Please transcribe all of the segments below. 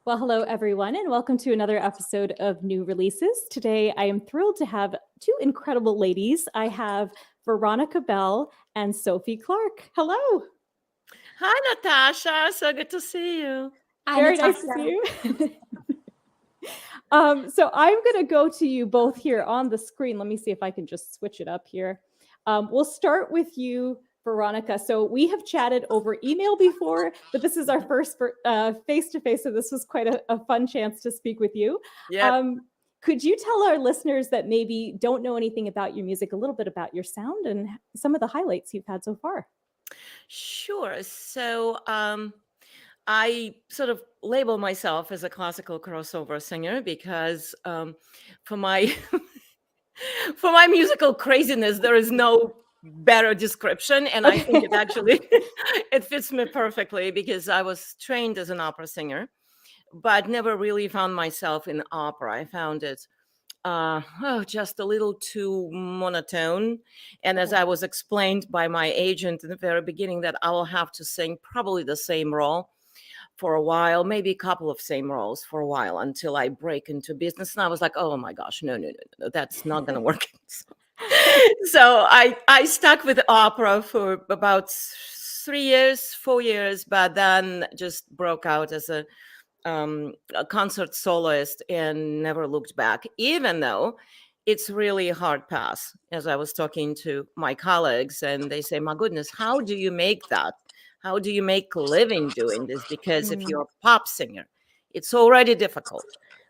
Well, hello, everyone, and welcome to another episode of New Releases. Today, I am thrilled to have two incredible ladies. I have Veronica Bell and Sophie Clarke. Hello. Hi, Natasha. So good to see you. Hi, Very nice to Natasha. see you. So I'm going to go to you both here on the screen. Let me see if I can just switch it up here. We'll start with you, Veronica. So we have chatted over email before, but this is our first face-to-face, so this was quite a fun chance to speak with you. Yep. Could you tell our listeners that maybe don't know anything about your music, a little bit about your sound and some of the highlights you've had so far? Sure. I sort of label myself as a classical crossover singer because for my for my musical craziness, there is no better description, and I think it actually it fits me perfectly because I was trained as an opera singer, but never really found myself in opera. I found it just a little too monotone. And as I was explained by my agent in the very beginning, that I will have to sing probably the same role for a while, maybe a couple of same roles for a while until I break into business. And I was like, oh my gosh, no, that's not going to work. So I stuck with opera for about 3 years, 4 years, but then just broke out as a concert soloist and never looked back, even though it's really a hard pass. As I was talking to my colleagues, and they say, my goodness, how do you make that? How do you make a living doing this? Because if you're a pop singer, it's already difficult.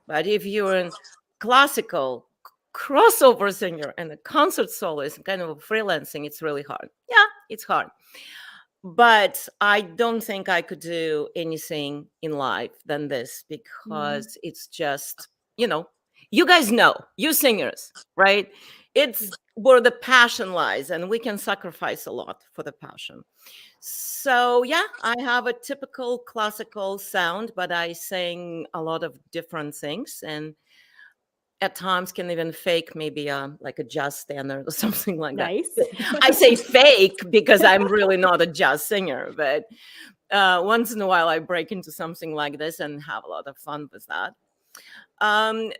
But if you're a classical crossover singer and a concert soloist, kind of freelancing, it's really hard. Yeah, it's hard. But I don't think I could do anything in life than this because it's just, you guys know, you singers, right? It's where the passion lies, and we can sacrifice a lot for the passion. So, yeah, I have a typical classical sound, but I sing a lot of different things, and at times can even fake maybe like a jazz standard or something like Nice. that. I say fake because I'm really not a jazz singer, but once in a while I break into something like this and have a lot of fun with that.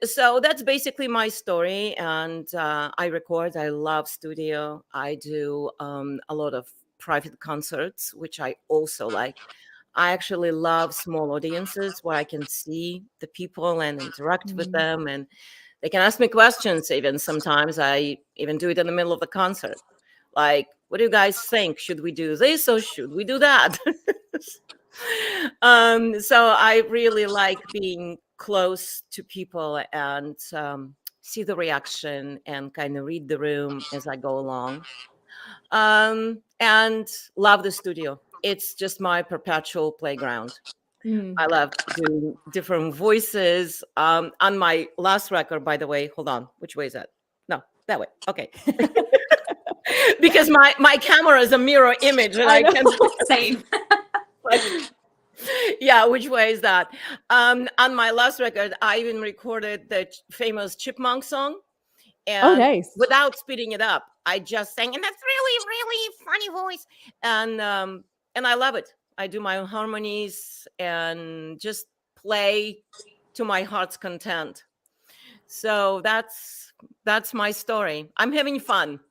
So that's basically my story. And I record, I love studio. I do a lot of private concerts, which I also like. I actually love small audiences where I can see the people and interact with them, and they can ask me questions. Even sometimes I even do it in the middle of the concert. Like, what do you guys think? Should we do this or should we do that? So I really like being close to people and see the reaction and kind of read the room as I go along. And love the studio. It's just my perpetual playground. I love doing different voices. On my last record, by the way, hold on, which way is that? No, that way. Okay. Because my camera is a mirror image, and I can Same. Yeah, which way is that? On my last record, I even recorded the famous Chipmunk song, and nice. without speeding it up, I just sang, and that's really, really funny voice, and I love it. I do my own harmonies and just play to my heart's content. So that's my story. I'm having fun.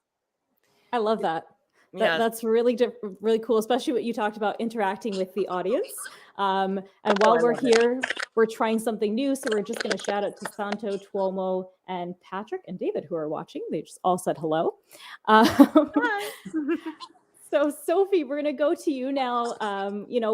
I love that. Yes. That's really really cool, especially what you talked about interacting with the audience. And while we're here, we're trying something new. So we're just going to shout out to Santo, Tuomo, and Patrick and David who are watching. They just all said hello. Hi. So Sophie, we're going to go to you now.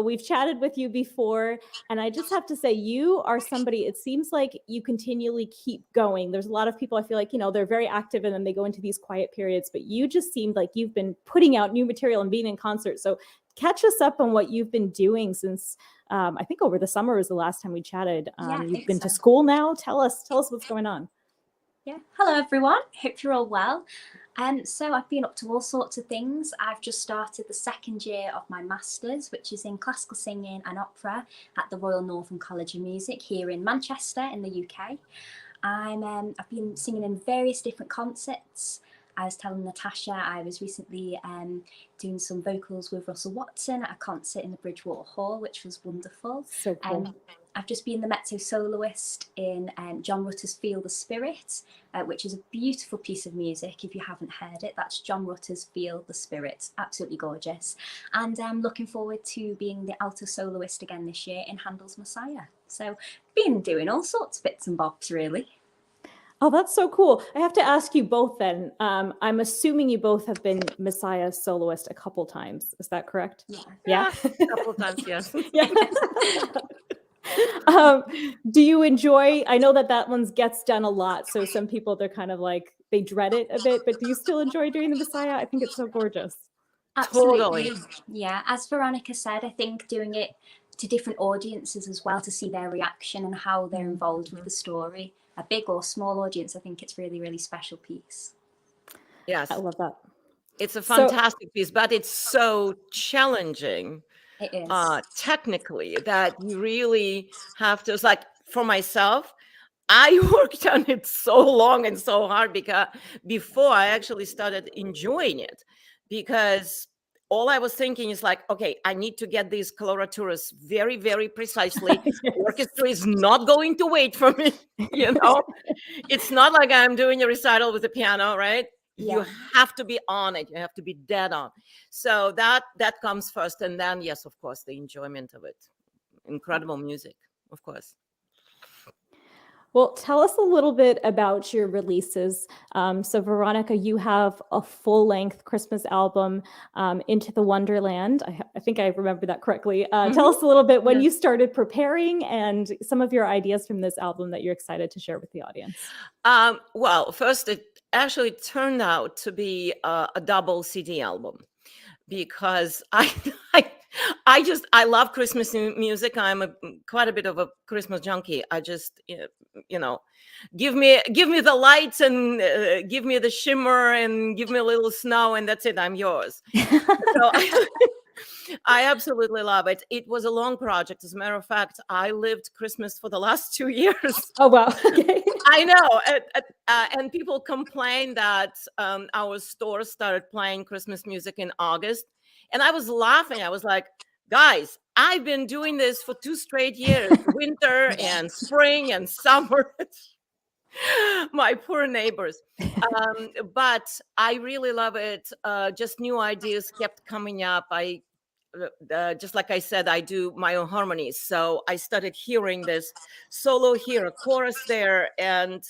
We've chatted with you before, and I just have to say, you are somebody, it seems like you continually keep going. There's a lot of people, I feel like, they're very active and then they go into these quiet periods, but you just seemed like you've been putting out new material and being in concert. So catch us up on what you've been doing since, I think over the summer was the last time we chatted. You've been to school now. Tell us what's going on. Yeah. Hello, everyone. Hope you're all well. So I've been up to all sorts of things. I've just started the second year of my master's, which is in classical singing and opera at the Royal Northern College of Music here in Manchester in the UK. I've been singing in various different concerts. I was telling Natasha I was recently doing some vocals with Russell Watson at a concert in the Bridgewater Hall, which was wonderful. So cool. I've just been the mezzo soloist in John Rutter's Feel the Spirit, which is a beautiful piece of music. If you haven't heard it, that's John Rutter's Feel the Spirit. Absolutely gorgeous. And I'm looking forward to being the alto soloist again this year in Handel's Messiah. So been doing all sorts of bits and bobs, really. Oh, that's so cool. I have to ask you both then. I'm assuming you both have been Messiah soloist a couple times. Is that correct? Yeah. A couple of times, yes. Yeah. Do you enjoy, I know that one gets done a lot, so some people, they're kind of like, they dread it a bit, but do you still enjoy doing the Messiah? I think it's so gorgeous. Absolutely. Totally. Yeah, as Veronica said, I think doing it to different audiences as well, to see their reaction and how they're involved with the story, a big or small audience, I think it's really, really special piece. Yes. I love that. It's a fantastic piece, but it's so challenging. It is. Technically, that you really have to, it's like for myself, I worked on it so long and so hard because before I actually started enjoying it, because all I was thinking is like, okay, I need to get these coloraturas very, very precisely. Yes. Orchestra is not going to wait for me, you know? It's not like I'm doing a recital with the piano, right? Yeah. You have to be on it. You have to be dead on. So that comes first. And then, yes, of course, the enjoyment of it. Incredible music, of course. Well, tell us a little bit about your releases. So Veronica, you have a full-length Christmas album, Into the Wonderland. I think I remember that correctly. Tell us a little bit when you started preparing and some of your ideas from this album that you're excited to share with the audience. Well, first, it actually turned out to be a double CD album because I love Christmas music. I'm quite a bit of a Christmas junkie. I just, you know, give me the lights and give me the shimmer and give me a little snow and that's it. I'm yours. So I absolutely love it. It was a long project. As a matter of fact, I lived Christmas for the last 2 years. Oh, wow. Okay. I know. And people complain that our store started playing Christmas music in August. And I was laughing. I was like, guys, I've been doing this for 2 straight years, winter and spring and summer. My poor neighbors. But I really love it. Just new ideas kept coming up. Just like I said, I do my own harmonies. So I started hearing this solo here, a chorus there, and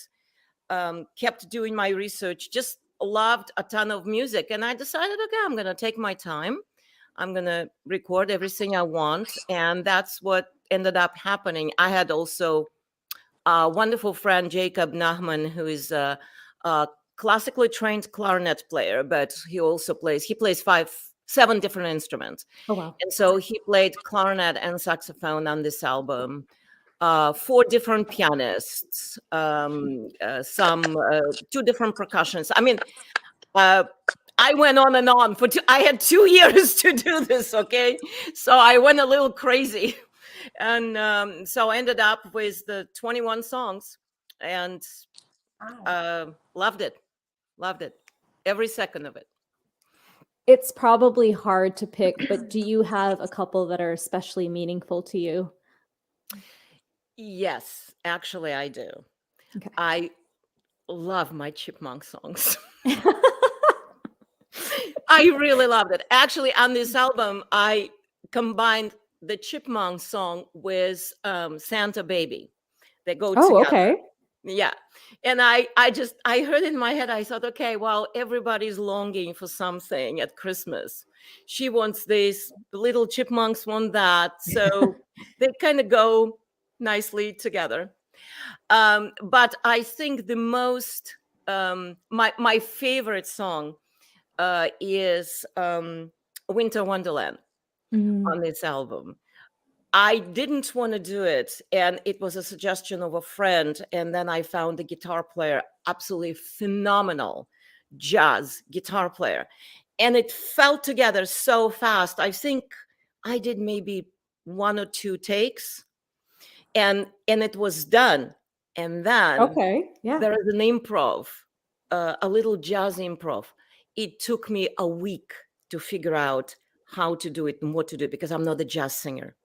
kept doing my research. Just loved a ton of music. And I decided, okay, I'm going to take my time. I'm going to record everything I want. And that's what ended up happening. I had also a wonderful friend, Jacob Nachman, who is a classically trained clarinet player, but he plays 7 different instruments. Oh, wow. And so he played clarinet and saxophone on this album. 4 different pianists, some 2 different percussions. I mean, I went on and on I had 2 years to do this. Okay. So I went a little crazy and so I ended up with the 21 songs and loved it. Every second of it. It's probably hard to pick, but do you have a couple that are especially meaningful to you? Yes, actually I do. Okay. I love my Chipmunk songs. I really loved it. Actually, on this album, I combined the Chipmunk song with Santa Baby. They go together. Okay. Yeah. And I heard it in my head. I thought, okay, well, everybody's longing for something at Christmas. She wants this, the little chipmunks want that. So they kind of go nicely together. But I think the most, my favorite song is Winter Wonderland on this album. I didn't want to do it, and it was a suggestion of a friend, and then I found a guitar player, absolutely phenomenal jazz guitar player, and it fell together so fast. I think I did maybe 1 or 2 takes, and it was done. And then there is an improv a little jazz improv, it took me a week to figure out how to do it and what to do, because I'm not a jazz singer.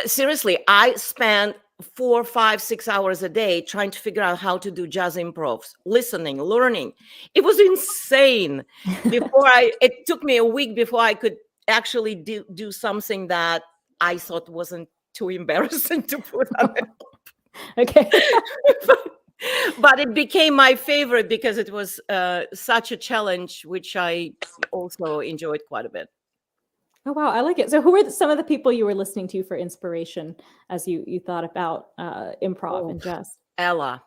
Seriously, I spent 4, 5, 6 hours a day trying to figure out how to do jazz improvs, listening, learning. It was insane. It took me a week before I could actually do something that I thought wasn't too embarrassing to put on it. Okay. But it became my favorite because it was such a challenge, which I also enjoyed quite a bit. Oh, wow. I like it. So who were some of the people you were listening to for inspiration as you thought about improv and jazz? Ella.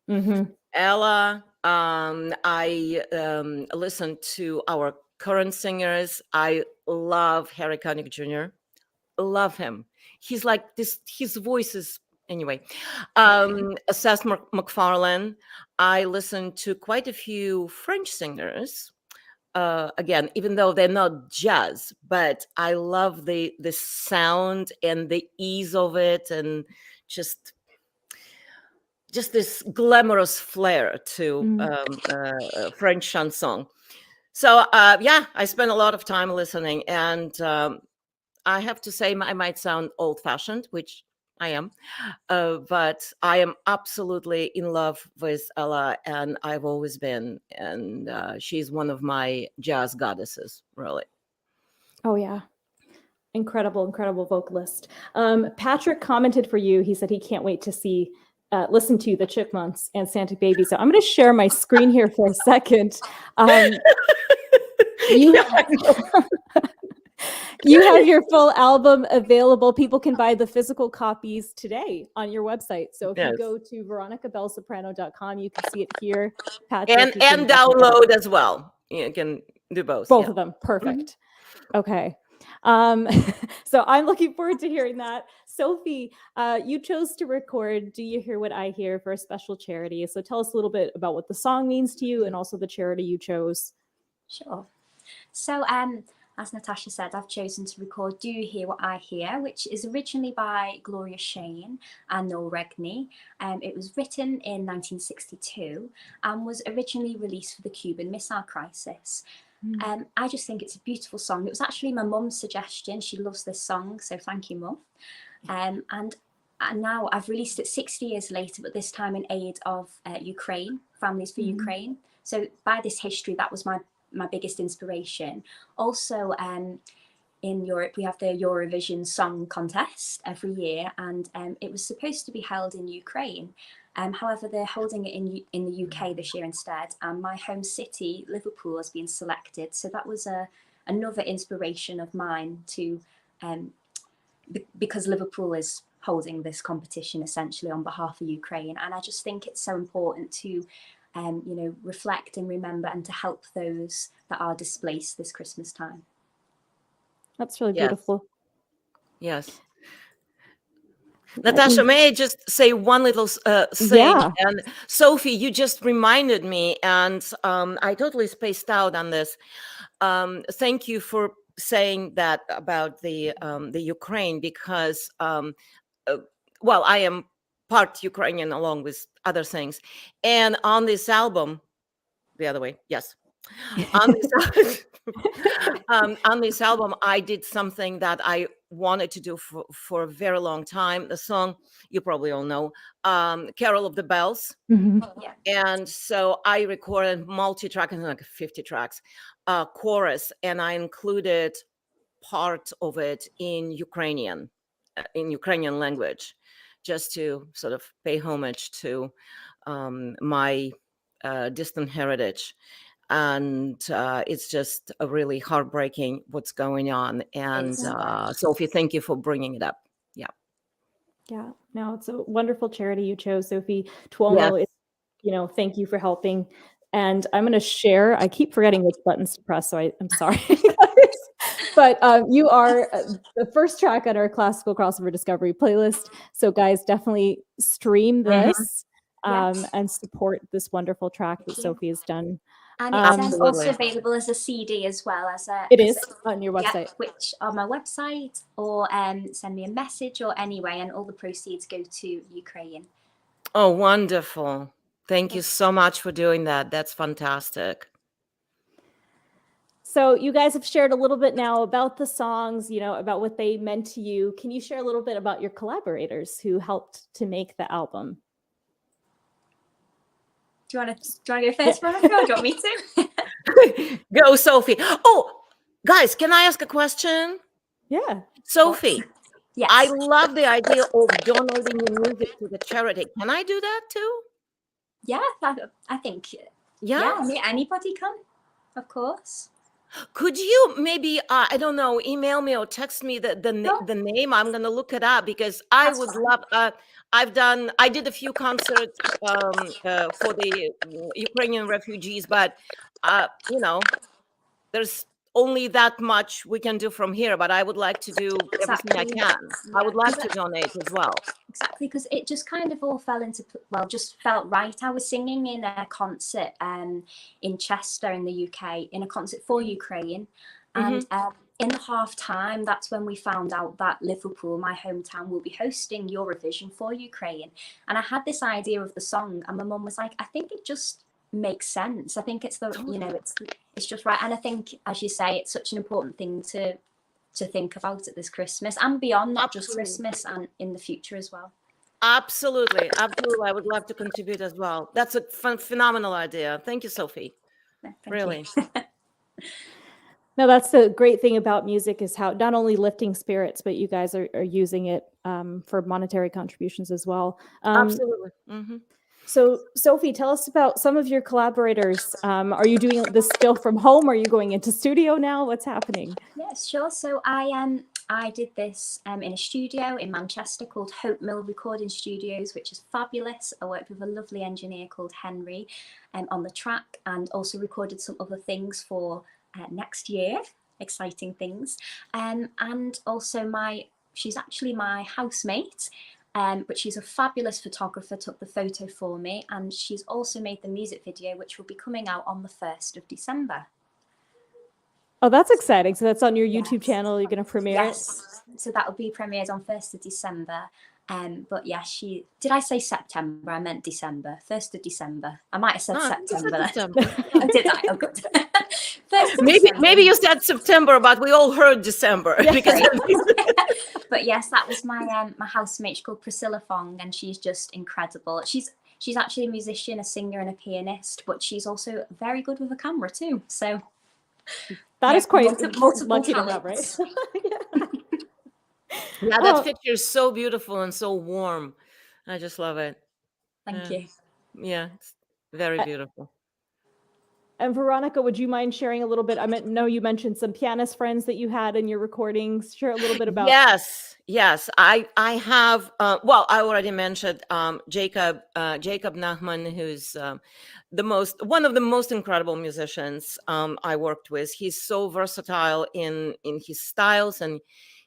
Mm-hmm. Ella. I listened to our current singers. I love Harry Connick Jr. Love him. He's like this. His voice is anyway. Seth MacFarlane. I listened to quite a few French singers. Again, even though they're not jazz, but I love the sound and the ease of it, and just this glamorous flair to French chanson. So yeah, I spent a lot of time listening, and I have to say I might sound old-fashioned, which I am, but I am absolutely in love with Ella, and I've always been. And she's one of my jazz goddesses, really. Oh, yeah. Incredible vocalist. Patrick commented for you. He said he can't wait to listen to the Chipmunks and Santa Baby. So I'm going to share my screen here for a second. You have your full album available. People can buy the physical copies today on your website. So if you go to veronicabellsoprano.com, you can see it here. Patrick, and download as well. You can do both of them. Perfect. Okay. So I'm looking forward to hearing that. Sophie, you chose to record Do You Hear What I Hear for a special charity. So tell us a little bit about what the song means to you and also the charity you chose. Sure. So as Natasha said, I've chosen to record Do You Hear What I Hear, which is originally by Gloria Shane and Noel Regney. It was written in 1962 and was originally released for the Cuban Missile Crisis. I just think it's a beautiful song. It was actually my mum's suggestion. She loves this song, so thank you, Mum. And now I've released it 60 years later, but this time in aid of Ukraine, Families for Ukraine. So by this history, that was my biggest inspiration. Also, in Europe, we have the Eurovision Song Contest every year, and it was supposed to be held in Ukraine. However, they're holding it in the UK this year instead, and my home city, Liverpool, has been selected. So that was another inspiration of mine to, because Liverpool is holding this competition essentially on behalf of Ukraine, and I just think it's so important to reflect and remember and to help those that are displaced this Christmas time. That's really beautiful. Yes. Natasha, may I just say one little thing? Yeah. And Sophie, you just reminded me, and I totally spaced out on this. Thank you for saying that about the Ukraine, because well, I am part Ukrainian along with other things, and on this album, the other way, yes. On this album, I did something that I wanted to do for a very long time. The song you probably all know, Carol of the Bells. Yeah. And so I recorded multi-track, and like 50 tracks, chorus, and I included part of it in Ukrainian language, just to sort of pay homage to my distant heritage. And it's just a really heartbreaking what's going on. And Sophie, thank you for bringing it up. Yeah, no, it's a wonderful charity you chose, Sophie. Tuomo, thank you for helping. And I'm going to share. I keep forgetting which buttons to press, so I'm sorry. But you are the first track on our Classical Crossover Discovery playlist. So guys, definitely stream this and support this wonderful track that Sophie has done. And it's also available as a CD as well. It is on your website. Yeah, which on my website, or send me a message or anyway, and all the proceeds go to Ukraine. Oh, wonderful. Thank you so much for doing that. That's fantastic. So you guys have shared a little bit now about the songs, about what they meant to you. Can you share a little bit about your collaborators who helped to make the album? Do you want to go first, Veronica, or do you want me to? Go, Sophie. Oh, guys, can I ask a question? Yeah. Sophie, Yes. I love the idea of donating your music to the charity. Can I do that too? Yeah, I think. Yeah. Anybody can, of course. Could you maybe, I don't know, email me or text me the name? I'm going to look it up because I would love, I did a few concerts for the Ukrainian refugees, but, there's only that much we can do from here, but I would like to do everything I can. I would like to donate as well. Exactly, because it just kind of all just felt right. I was singing in a concert in Chester in the UK, in a concert for Ukraine. And in the half time, that's when we found out that Liverpool, my hometown, will be hosting Eurovision for Ukraine. And I had this idea of the song, and my mum was like, I think it just makes sense. I think it's it's just right. And I think, as you say, it's such an important thing to think about at this Christmas and beyond, not just Christmas, and in the future as well. Absolutely. I would love to contribute as well. That's a phenomenal idea. Thank you, Sophie. Thank really. No, that's the great thing about music, is how not only lifting spirits, but you guys are using it for monetary contributions as well. Absolutely. So, Sophie, tell us about some of your collaborators. Are you doing this still from home? Are you going into studio now? What's happening? Yes, sure. So I did this in a studio in Manchester called Hope Mill Recording Studios, which is fabulous. I worked with a lovely engineer called Henry on the track, and also recorded some other things for next year, exciting things. And also she's actually my housemate. But she's a fabulous photographer, took the photo for me, and she's also made the music video, which will be coming out on the 1st of December. Oh, that's exciting. So that's on your YouTube channel. You're going to premiere it? So that will be premiered on 1st of December. But yeah, did I say September? I meant December, 1st of December. I might have said September. Oh, did I? Oh, good. Maybe you said September, but we all heard December. Because but yes, that was my my housemate. She's called Priscilla Fong, and she's just incredible. She's actually a musician, a singer, and a pianist, but she's also very good with a camera too. So that is quite multiple lucky talents. to have, right? Yeah, that picture is so beautiful and so warm. I just love it. Thank you. Yeah, it's very beautiful. And Veronica, would you mind sharing a little bit? I know you mentioned some pianist friends that you had in your recordings. Share a little bit about. Yes. I have. Well, I already mentioned Jacob Nachman, who's one of the most incredible musicians I worked with. He's so versatile in his styles, and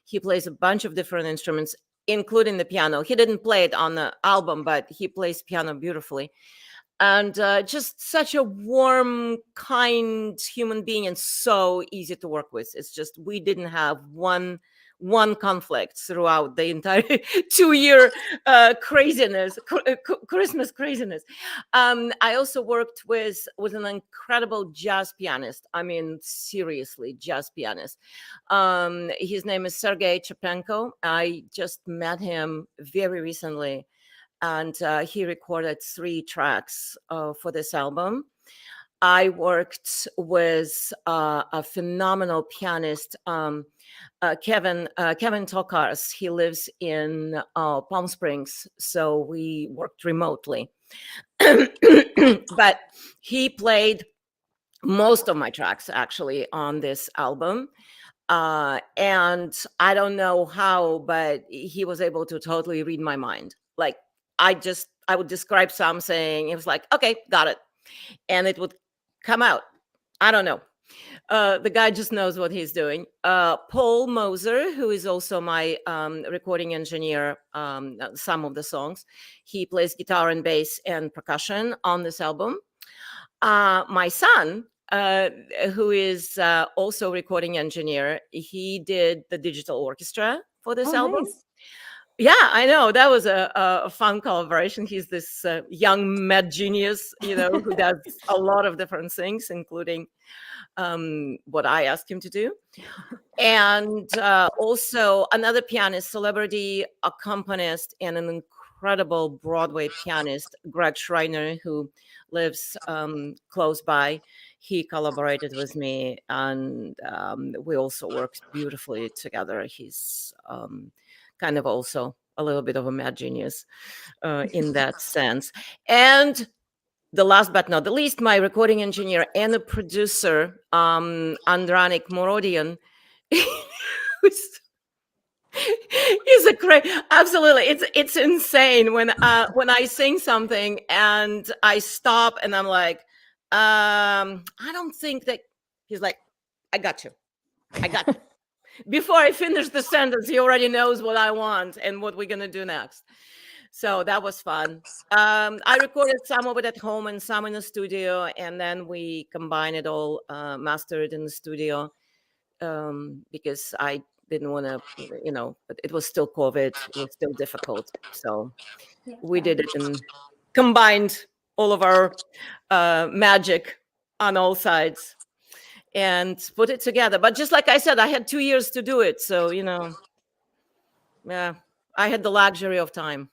he plays a bunch of different instruments, including the piano. He didn't play it on the album, but he plays piano beautifully. And just such a warm, kind human being, and so easy to work with. It's just, we didn't have one conflict throughout the entire 2-year craziness, Christmas craziness. I also worked with an incredible jazz pianist. I mean, seriously, jazz pianist. His name is Sergei Chapenko. I just met him very recently, and he recorded 3 tracks for this album. I worked with a phenomenal pianist, Kevin Tokars. He lives in Palm Springs, so we worked remotely. But he played most of my tracks, actually, on this album. And I don't know how, but he was able to totally read my mind. Like, I would describe something. It was like, okay, got it. And it would come out. I don't know. The guy just knows what he's doing. Paul Moser, who is also my recording engineer, some of the songs, he plays guitar and bass and percussion on this album. My son, who is also recording engineer, he did the digital orchestra for this album. Nice. Yeah, I know. That was a fun collaboration. He's this young mad genius, who does a lot of different things, including what I asked him to do. And also another pianist, celebrity accompanist, and an incredible Broadway pianist, Greg Schreiner, who lives close by. He collaborated with me, and we also worked beautifully together. He's kind of also a little bit of a mad genius in that sense. And the last but not the least, my recording engineer and the producer, Andranik Morodian, who's he's a great, absolutely. It's insane when I sing something and I stop and I'm like, I don't think that. He's like, I got you. I got you. Before I finish the sentence, he already knows what I want and what we're gonna do next. So that was fun. I recorded some of it at home and some in the studio, and then we combined it all, mastered in the studio, because I didn't want to, but it was still COVID. It was still difficult. So Yeah. we did it and combined all of our magic on all sides and put it together. But just like I said, I had 2 years to do it. So, yeah, I had the luxury of time.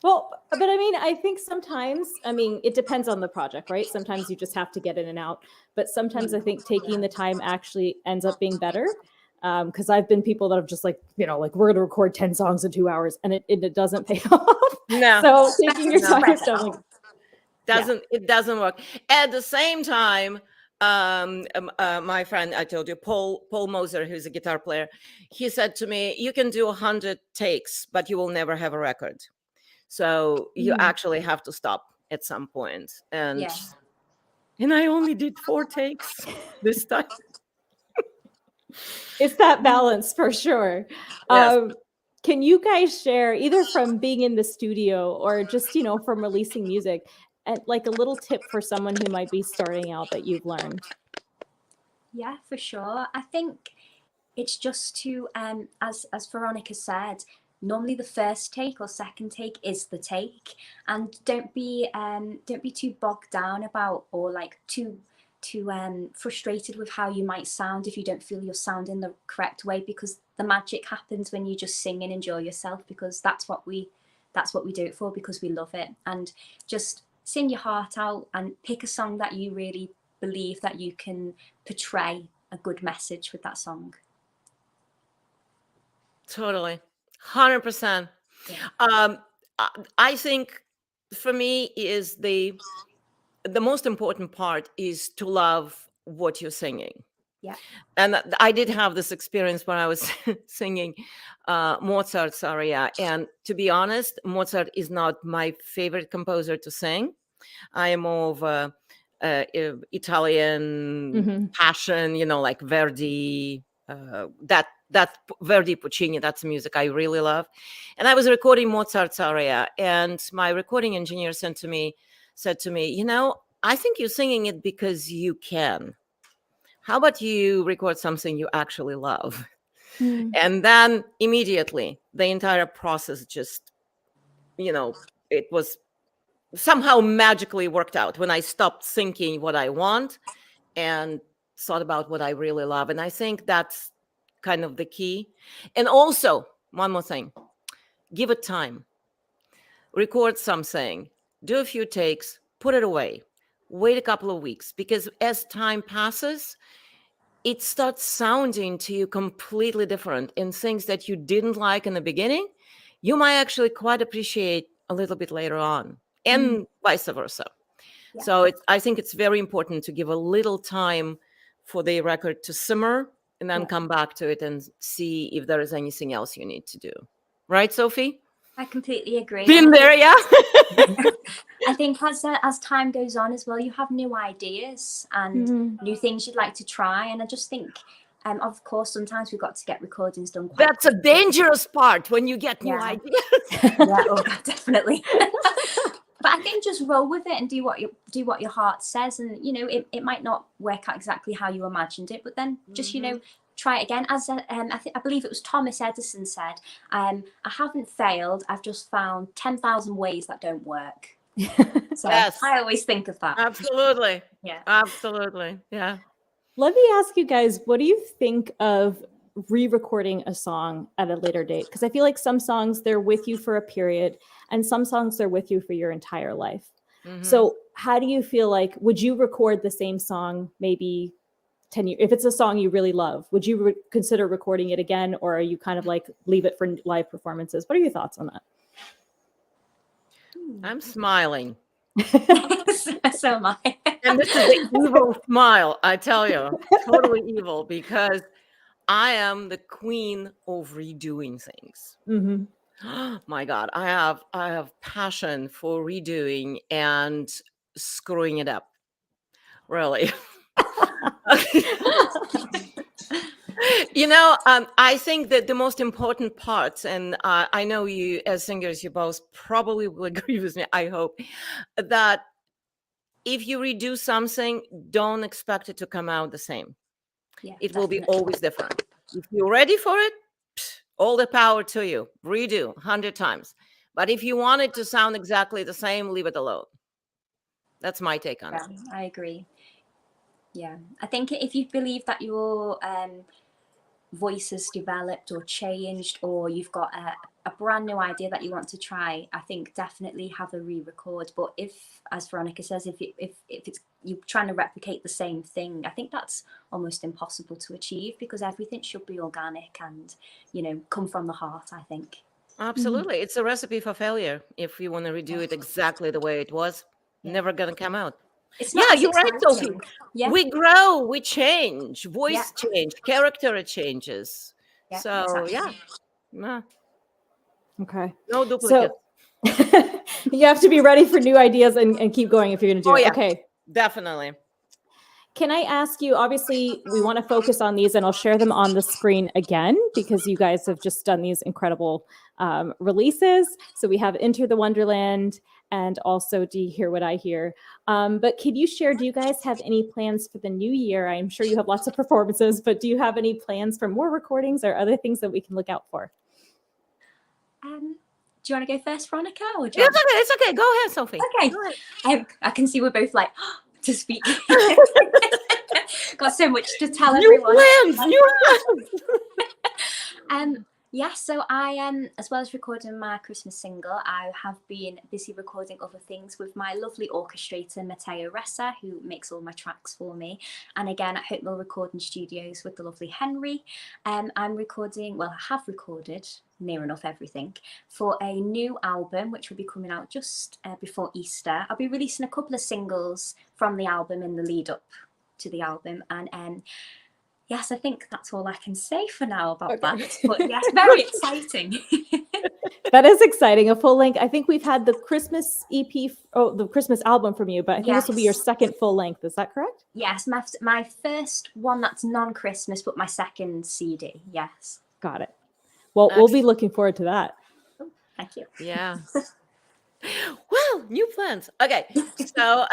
Well, but I mean, I think sometimes, it depends on the project, right? Sometimes you just have to get in and out. But sometimes I think taking the time actually ends up being better. Because I've been people that have just like, like we're going to record 10 songs in 2 hours and it doesn't pay off. No. So taking your time Spread is it like, out. It doesn't work. At the same time, my friend, I told you, Paul Moser, who's a guitar player, he said to me, you can do 100 takes, but you will never have a record. So you actually have to stop at some point. And I only did 4 takes this time. it's that balance for sure. Yes. Can you guys share, either from being in the studio or just, from releasing music, and like a little tip for someone who might be starting out that you've learned? Yeah, for sure. I think it's just to, as Veronica said, normally the first take or second take is the take, and don't be too bogged down about, or like too frustrated with how you might sound if you don't feel you're sounding the correct way, because the magic happens when you just sing and enjoy yourself, because that's what we do it for, because we love it. And just sing your heart out and pick a song that you really believe that you can portray a good message with that song. Totally. 100%. Yeah. I think for me is the most important part is to love what you're singing. Yeah. And I did have this experience when I was singing Mozart's aria. And to be honest, Mozart is not my favorite composer to sing. I am more of a Italian passion, like Verdi, that Verdi, Puccini, that's music I really love. And I was recording Mozart's aria, and my recording engineer said to me, I think you're singing it because you can. How about you record something you actually love? And then immediately the entire process just, it was somehow magically worked out when I stopped thinking what I want and thought about what I really love. And I think that's kind of the key. And also, one more thing, give it time. Record something, do a few takes, put it away, wait a couple of weeks, because as time passes, it starts sounding to you completely different, and things that you didn't like in the beginning, you might actually quite appreciate a little bit later on, and vice versa. Yeah. So I think it's very important to give a little time for the record to simmer and then come back to it and see if there is anything else you need to do. Right, Sophie? I completely agree. Been there, yeah? I think as time goes on as well, you have new ideas and new things you'd like to try. And I just think, of course, sometimes we've got to get recordings done. That's a dangerous part, when you get new ideas. Definitely. But I think just roll with it and do what your heart says. And, it might not work out exactly how you imagined it, but then just, try it again. As I believe it was Thomas Edison said, I haven't failed. I've just found 10,000 ways that don't work. So Yes. I always think of that. Absolutely. Yeah. Absolutely. Yeah. Let me ask you guys, what do you think of re-recording a song at a later date? Because I feel like some songs, they're with you for a period, and some songs, they're with you for your entire life. Mhm. So how do you feel like, would you record the same song maybe 10 years? If it's a song you really love, would you consider recording it again? Or are you kind of like, leave it for live performances? What are your thoughts on that? I'm smiling. So am I. And this is the evil smile, I tell you. Totally evil, because I am the queen of redoing things. Mm-hmm. My God, I have passion for redoing and screwing it up. Really. I think that the most important parts, and I know you as singers, you both probably will agree with me, I hope, that if you redo something, don't expect it to come out the same. Yeah, It will be definitely. always different. If you're ready for it, all the power to you. Redo 100 times. But if you want it to sound exactly the same, leave it alone. That's my take on it. Yeah, I agree. Yeah, I think if you believe that your voice has developed or changed, or you've got a brand new idea that you want to try, I think definitely have a re-record. But if, as Veronica says, if it's you're trying to replicate the same thing, I think that's almost impossible to achieve, because everything should be organic and, come from the heart, I think. Absolutely. It's a recipe for failure. If you want to redo it exactly the way it was, never going to come out. It's not as you're right, Sophie. exciting. Yeah. We grow, we change, voice Yeah. change, character changes. Yeah, So exactly. yeah. Okay. No duplicate. So you have to be ready for new ideas and keep going if you're going to do it. Yeah, okay. Definitely. Can I ask you, obviously, we want to focus on these, and I'll share them on the screen again, because you guys have just done these incredible releases. So we have Enter the Wonderland and also Do You Hear What I Hear? But can you share, do you guys have any plans for the new year? I'm sure you have lots of performances, but do you have any plans for more recordings or other things that we can look out for? Do you want to go first, Veronica? Or It's okay. Go ahead, Sophie. Okay. Go ahead. I can see we're both like, to speak. Got so much to tell New everyone. plans. Yeah, so I as well as recording my Christmas single, I have been busy recording other things with my lovely orchestrator Matteo Ressa, who makes all my tracks for me, and again at Hope Mill Recording Studios with the lovely Henry. I'm recording, well, I have recorded near enough everything for a new album which will be coming out just before Easter. I'll be releasing a couple of singles from the album in the lead up to the album, and yes, I think that's all I can say for now about that. But yes, very exciting. That is exciting. A full length. I think we've had the Christmas EP, the Christmas album from you, but I think this will be your second full length. Is that correct? Yes, my first one that's non-Christmas, but my second CD. Yes. Got it. Well, we'll be looking forward to that. Thank you. Yeah. Well, new plans. Okay. So,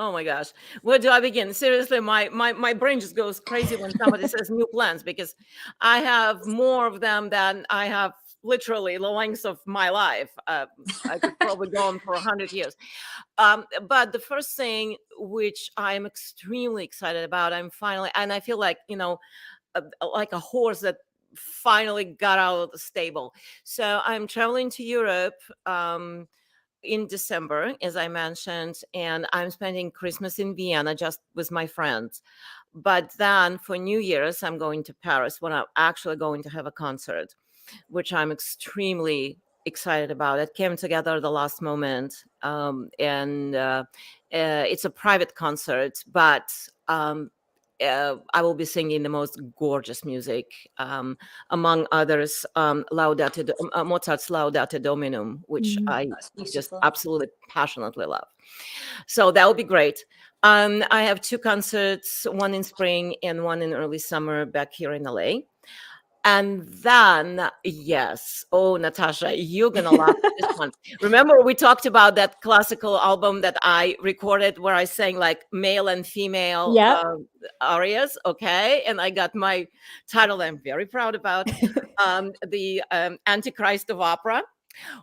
oh my gosh, where do I begin? Seriously, my brain just goes crazy when somebody says new plans, because I have more of them than I have literally the length of my life. I could probably go on for 100 years. But the first thing which I'm extremely excited about, I'm finally, and I feel like, like a horse that finally got out of the stable. So I'm traveling to Europe in December, as I mentioned, and I'm spending Christmas in Vienna just with my friends. But then for New Year's, I'm going to Paris, when I'm actually going to have a concert, which I'm extremely excited about. It came together at the last moment, and it's a private concert, but I will be singing the most gorgeous music, among others, Mozart's Laudate Dominum, which I just absolutely passionately love. So that will be great. I have two concerts, one in spring and one in early summer back here in LA. And then, yes, oh, Natasha, you're going to laugh at this one. Remember, we talked about that classical album that I recorded where I sang like male and female Yep. arias, okay? And I got my title I'm very proud about, the Antichrist of Opera.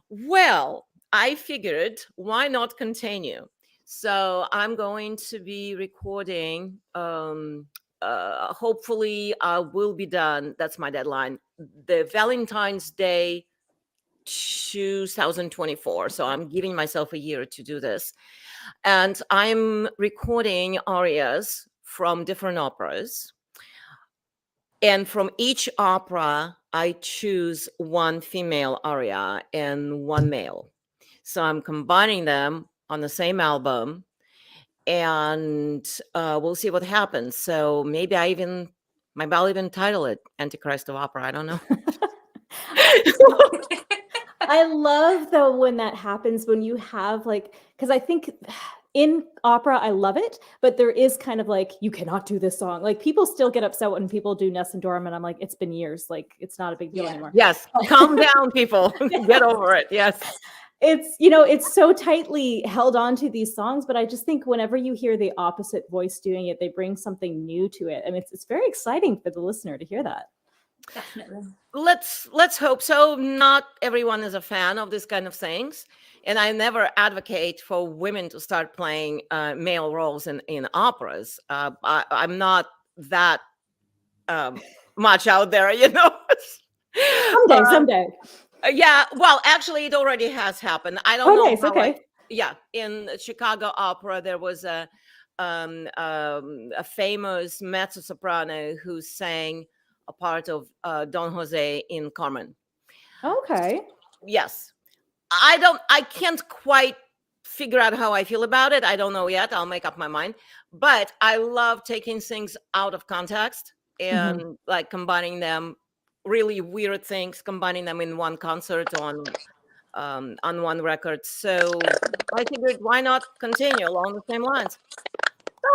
Well, I figured, why not continue? So I'm going to be recording, hopefully I will be done. That's my deadline. The Valentine's Day 2024. So I'm giving myself a year to do this. And I'm recording arias from different operas. And from each opera, I choose one female aria and one male. So I'm combining them on the same album, and we'll see what happens. So maybe maybe I'll even title it Antichrist of Opera. I don't know. I love though when that happens, when you have like, because I think in opera I love it, but there is kind of like, you cannot do this song. Like people still get upset when people do Ness and Dorm, and I'm like, it's been years, like it's not a big deal anymore. Yes, calm down, people. Get over it. Yes. It's, you know, it's so tightly held on to these songs, but I just think whenever you hear the opposite voice doing it, they bring something new to it. I mean, it's very exciting for the listener to hear that. Definitely. Let's hope so. Not everyone is a fan of this kind of things, and I never advocate for women to start playing male roles in operas. I'm not that much out there, you know. Someday. Yeah, well, actually, it already has happened. I don't know. Nice, okay. Yeah, in Chicago Opera, there was a famous mezzo soprano who sang a part of Don Jose in Carmen. Okay. Yes, I can't quite figure out how I feel about it. I don't know yet. I'll make up my mind. But I love taking things out of context and like combining them, really weird things, combining them in one concert on one record. So I figured, why not continue along the same lines?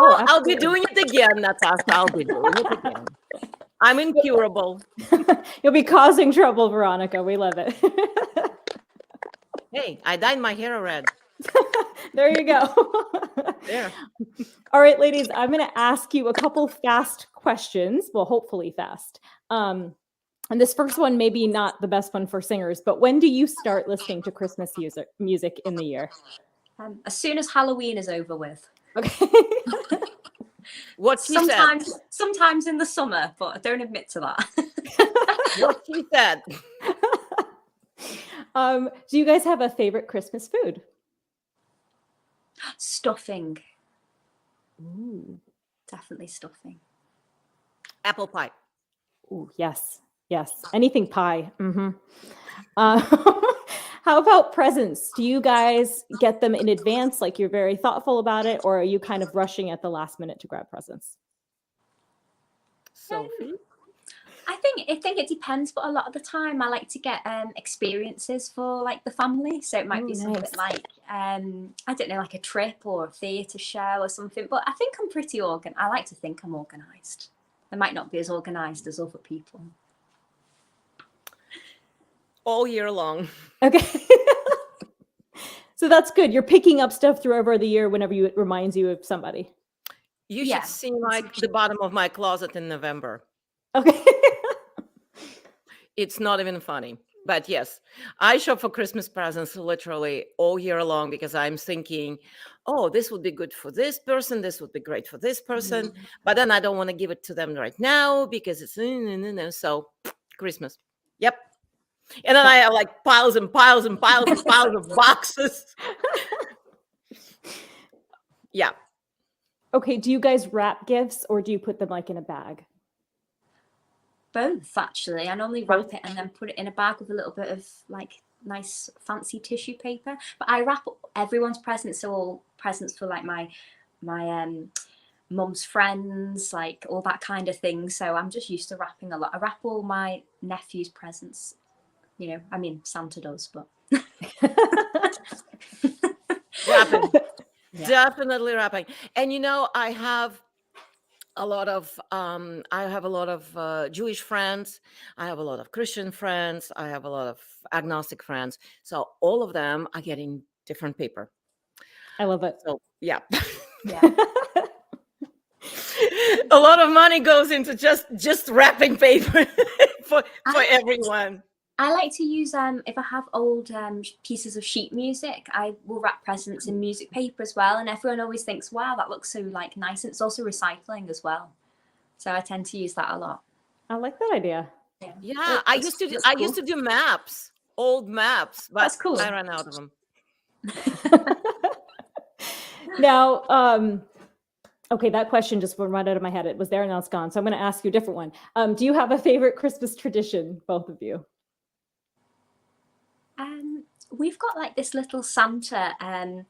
Oh, I'll be doing it again, Natasha. I'll be doing it again. I'm incurable. You'll be causing trouble, Veronica. We love it. Hey, I dyed my hair red. There you go. There. All right, ladies, I'm going to ask you a couple fast questions. Well, hopefully fast. And this first one may be not the best one for singers, but when do you start listening to Christmas music in the year? As soon as Halloween is over with. Okay. What she said. Sometimes in the summer, but I don't admit to that. What she said. Do you guys have a favorite Christmas food? Stuffing. Ooh. Definitely stuffing. Apple pie. Ooh, yes. Anything pie. How about presents? Do you guys get them in advance, like you're very thoughtful about it, or are you kind of rushing at the last minute to grab presents? Sophie? I think it depends, but a lot of the time I like to get experiences for like the family. So it might be something like I don't know, like a trip or a theatre show or something. But I think I'm pretty organized. I like to think I'm organised. I might not be as organised as other people. All year long. Okay. So that's good. You're picking up stuff through over the year whenever it reminds you of somebody. You should see like the bottom of my closet in November. Okay. It's not even funny. But yes, I shop for Christmas presents literally all year long because I'm thinking, oh, this would be good for this person. This would be great for this person. But then I don't want to give it to them right now because it's so Christmas. Yep. And then I have like piles and piles and piles and piles of boxes. Yeah. Okay. Do you guys wrap gifts or do you put them like in a bag? Both, actually. I normally wrap it and then put it in a bag with a little bit of like nice fancy tissue paper. But I wrap everyone's presents, so all presents for like my mum's friends, like all that kind of thing. So I'm just used to wrapping a lot. I wrap all my nephew's presents. You know, I mean, Santa does, but wrapping. Yeah. Definitely wrapping. And you know, I have a lot of I have a lot of Jewish friends. I have a lot of Christian friends. I have a lot of agnostic friends. So all of them are getting different paper. I love it. So yeah. Yeah. A lot of money goes into just wrapping paper for everyone. I like to use if I have old pieces of sheet music, I will wrap presents in music paper as well, and everyone always thinks, wow, that looks so like nice. And it's also recycling as well, so I tend to use that a lot. I like that idea. Yeah, I used to do maps, old maps, but That's cool. I ran out of them. Now, okay, that question just went right out of my head. It was there and now it's gone. So I'm going to ask you a different one. Do you have a favorite Christmas tradition, both of you? We've got like this little Santa, and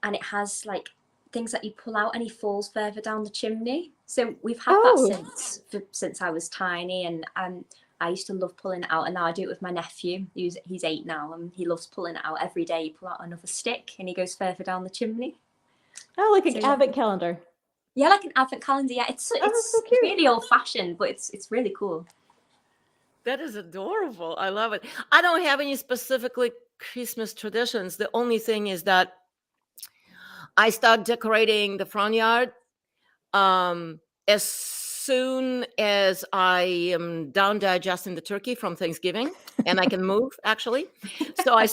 it has like things that you pull out, and he falls further down the chimney. So we've had that since I was tiny, and I used to love pulling it out, and now I do it with my nephew. He's 8 now, and he loves pulling it out every day. You pull out another stick, and he goes further down the chimney. Oh, like an advent calendar. Yeah, like an advent calendar. Yeah, it's so cute. Really old fashioned, but it's really cool. That is adorable. I love it. I don't have any specifically Christmas traditions. The only thing is that I start decorating the front yard as soon as I am done digesting the turkey from Thanksgiving, and I can move actually. So I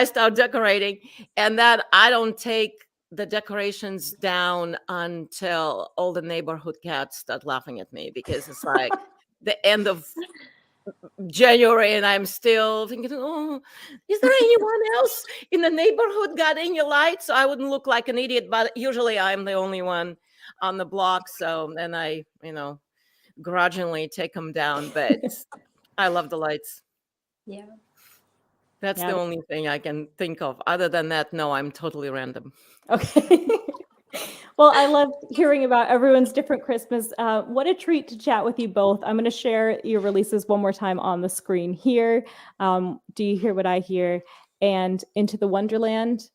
start decorating, and then I don't take the decorations down until all the neighborhood cats start laughing at me, because it's like the end of January, and I'm still thinking, oh, is there anyone else in the neighborhood got any lights? So I wouldn't look like an idiot, but usually I'm the only one on the block. So then I, grudgingly take them down, but I love the lights. Yeah. That's the only thing I can think of. Other than that, no, I'm totally random. Okay. Well, I love hearing about everyone's different Christmas. What a treat to chat with you both. I'm going to share your releases one more time on the screen here. Do you hear what I hear? And Into the Wonderland.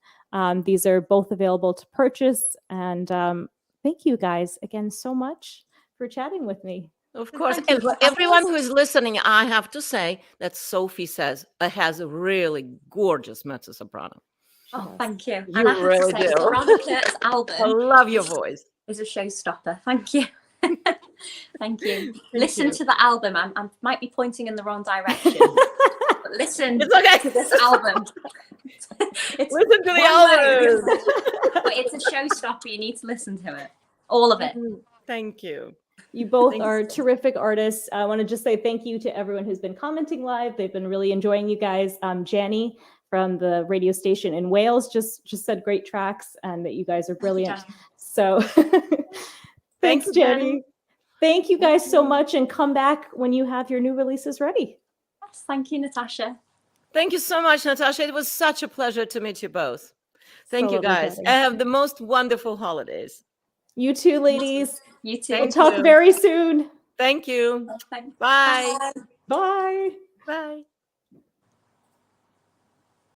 These are both available to purchase. And thank you guys again so much for chatting with me. Of course. And for everyone who is listening, I have to say that Sophie has a really gorgeous mezzo-soprano. Oh, thank you. You really do. Veronica's album. I love your voice. Is a showstopper. Thank you. Thank you. Listen to the album. I might be pointing in the wrong direction. But listen to this album. Listen to the album. But it's a showstopper. You need to listen to it. All of it. Thank you. You both are terrific artists. I want to just say thank you to everyone who's been commenting live. They've been really enjoying you guys. Janny from the radio station in Wales just said great tracks and that you guys are brilliant. So thanks, Janny. Thank you guys so much, and come back when you have your new releases ready. Yes, thank you, Natasha. Thank you so much, Natasha. It was such a pleasure to meet you both. Thank you, guys. Chatting. Have the most wonderful holidays. You too, ladies. You too. We'll talk very soon. Thank you. Thanks. Bye. Bye.